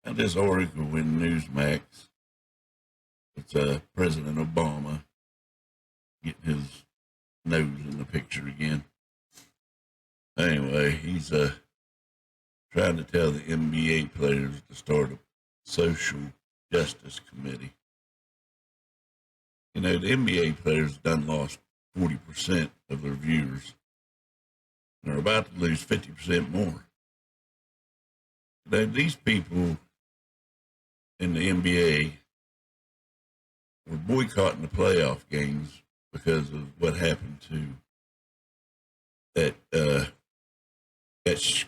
Now, this article in Newsmax, it's President Obama getting his nose in the picture again. Anyway, he's trying to tell the NBA players to start a social justice committee. You know, the NBA players done lost 40% of their viewers. They're about to lose 50% more. Now, these people in the NBA were boycotting the playoff games because of what happened to that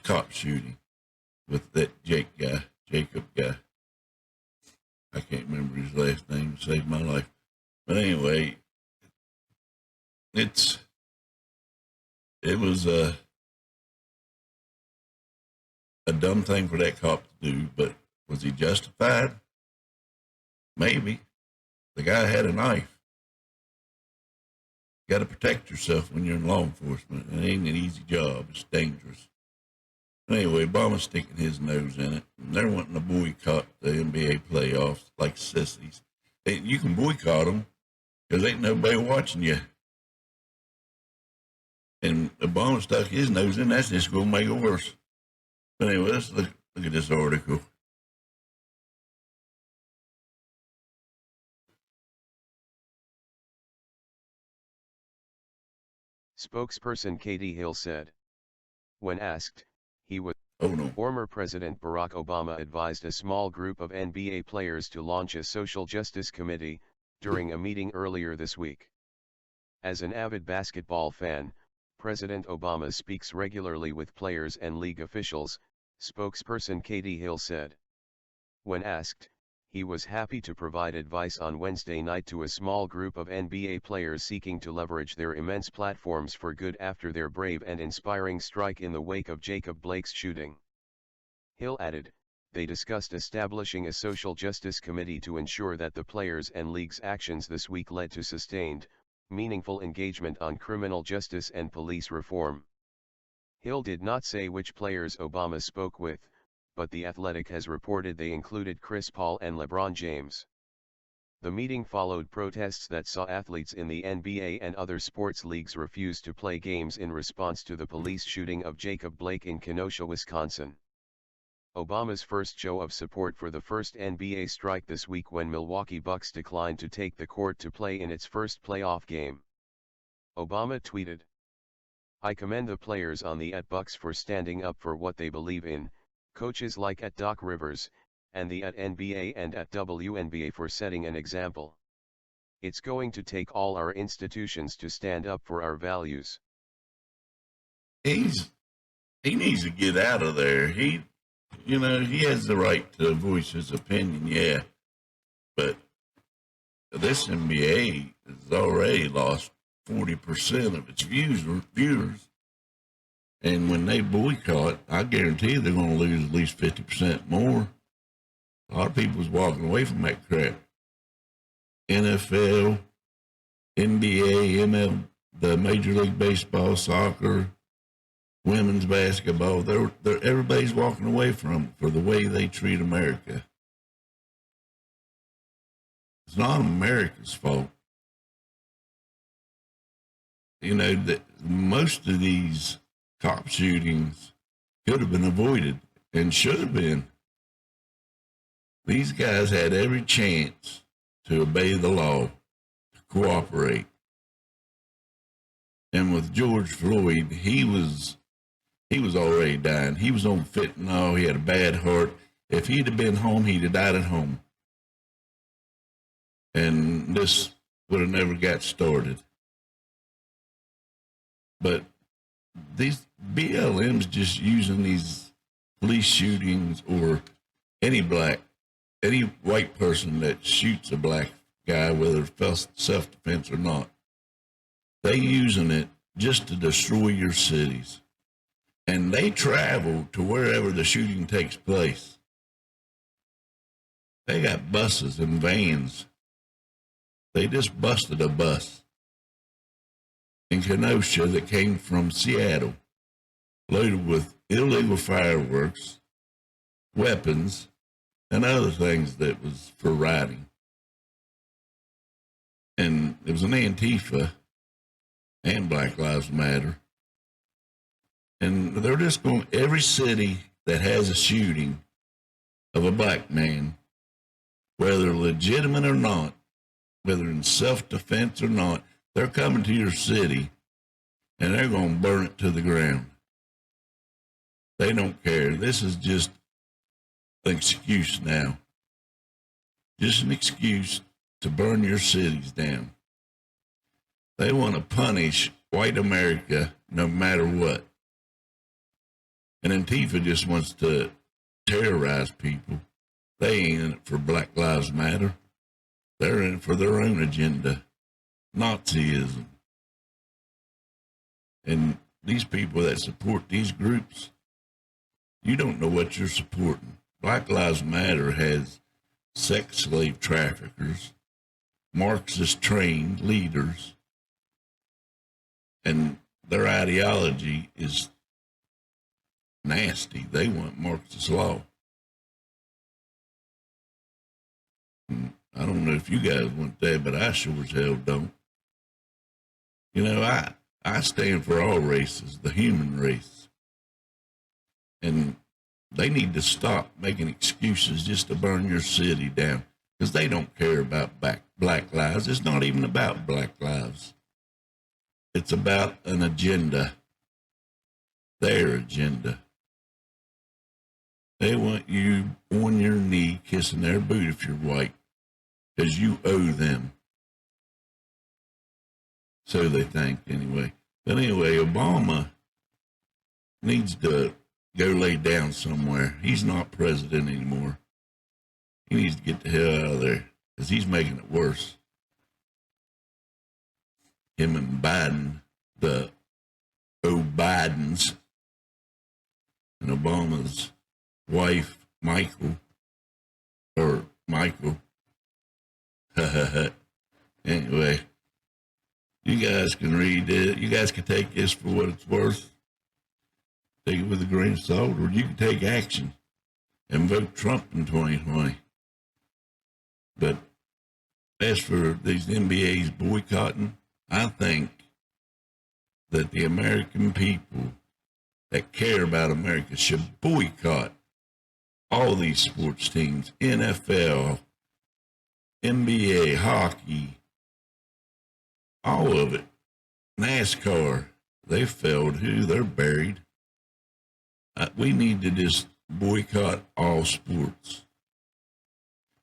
cop shooting with that Jacob guy. I can't remember his last name. It saved my life. But anyway, it was a dumb thing for that cop to do, but was he justified? Maybe. The guy had a knife. You got to protect yourself when you're in law enforcement. It ain't an easy job. It's dangerous. Anyway, Obama's sticking his nose in it. And they're wanting to boycott the NBA playoffs like sissies. You can boycott them because ain't nobody watching you. And Obama stuck his nose in. That's just going to make it worse. But anyway, let's look at this article. Spokesperson Katie Hill said. When asked, he was no. Former President Barack Obama advised a small group of NBA players to launch a social justice committee during a meeting earlier this week. As an avid basketball fan, President Obama speaks regularly with players and league officials, spokesperson Katie Hill said. When asked, he was happy to provide advice on Wednesday night to a small group of NBA players seeking to leverage their immense platforms for good after their brave and inspiring strike in the wake of Jacob Blake's shooting. Hill added, they discussed establishing a social justice committee to ensure that the players' and league's actions this week led to sustained, meaningful engagement on criminal justice and police reform. Hill did not say which players Obama spoke with, but The Athletic has reported they included Chris Paul and LeBron James. The meeting followed protests that saw athletes in the NBA and other sports leagues refuse to play games in response to the police shooting of Jacob Blake in Kenosha, Wisconsin. Obama's first show of support for the first NBA strike this week when Milwaukee Bucks declined to take the court to play in its first playoff game. Obama tweeted, I commend the players on the @Bucks for standing up for what they believe in, coaches like @Doc Rivers, and the @NBA and @WNBA for setting an example. It's going to take all our institutions to stand up for our values. He needs to get out of there. He has the right to voice his opinion, yeah. But this NBA has already lost 40% of its viewers. And when they boycott, I guarantee they're going to lose at least 50% more. A lot of people's walking away from that crap. NFL, NBA, ML, the Major League Baseball, soccer, women's basketball, everybody's walking away from for the way they treat America. It's not America's fault. You know, that most of these cop shootings could have been avoided and should have been. These guys had every chance to obey the law, to cooperate. And with George Floyd, he was already dying. He was on fentanyl. He had a bad heart. If he'd have been home, he'd have died at home. And this would have never got started. But these BLMs just using these police shootings or any white person that shoots a black guy, whether it's self-defense or not, they using it just to destroy your cities. And they travel to wherever the shooting takes place. They got buses and vans. They just busted a bus in Kenosha that came from Seattle, loaded with illegal fireworks, weapons, and other things that was for writing. And it was an Antifa and Black Lives Matter. And they're just going, every city that has a shooting of a black man, whether legitimate or not, whether in self-defense or not, they're coming to your city and they're going to burn it to the ground. They don't care. This is just an excuse now. Just an excuse to burn your cities down. They want to punish white America no matter what. And Antifa just wants to terrorize people. They ain't in it for Black Lives Matter. They're in it for their own agenda, Nazism. And these people that support these groups, you don't know what you're supporting. Black Lives Matter has sex slave traffickers, Marxist trained leaders, and their ideology is nasty. They want Marxist law. And I don't know if you guys want that, but I sure as hell don't. You know, I stand for all races, the human race. And they need to stop making excuses just to burn your city down, because they don't care about black lives. It's not even about black lives. It's about an agenda, their agenda. They want you on your knee kissing their boot if you're white, because you owe them. So they think, anyway. But anyway, Obama needs to go lay down somewhere. He's not president anymore. He needs to get the hell out of there, because he's making it worse. Him and Biden, the Bidens, and Obama's wife, Michael. Anyway, you guys can read it. You guys can take this for what it's worth. Take it with a grain of salt, or you can take action and vote Trump in 2020. But as for these NBAs boycotting, I think that the American people that care about America should boycott all these sports teams, NFL, NBA, hockey, all of it. NASCAR, they failed. They're buried. We need to just boycott all sports.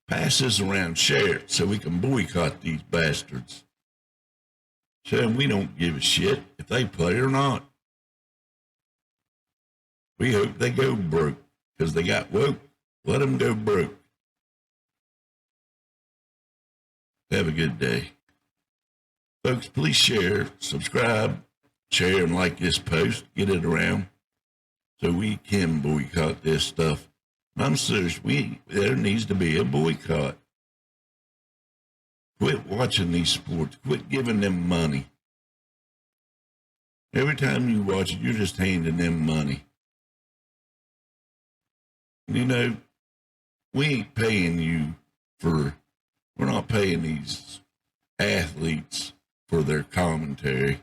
Pass this around, share it, so we can boycott these bastards. So we don't give a shit if they play or not. We hope they go broke, because they got woke. Let them go broke. Have a good day. Folks, please share, subscribe, share, and like this post. Get it around so we can boycott this stuff. I'm serious. There needs to be a boycott. Quit watching these sports. Quit giving them money. Every time you watch it, you're just handing them money. You know, we ain't paying you we're not paying these athletes for their commentary.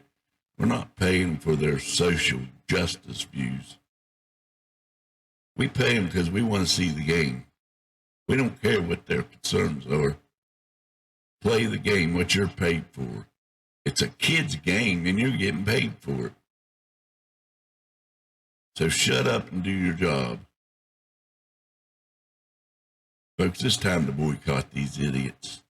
We're not paying them for their social justice views. We pay them because we want to see the game. We don't care what their concerns are. Play the game, what you're paid for. It's a kid's game, and you're getting paid for it. So shut up and do your job. Folks, it's time to boycott these idiots.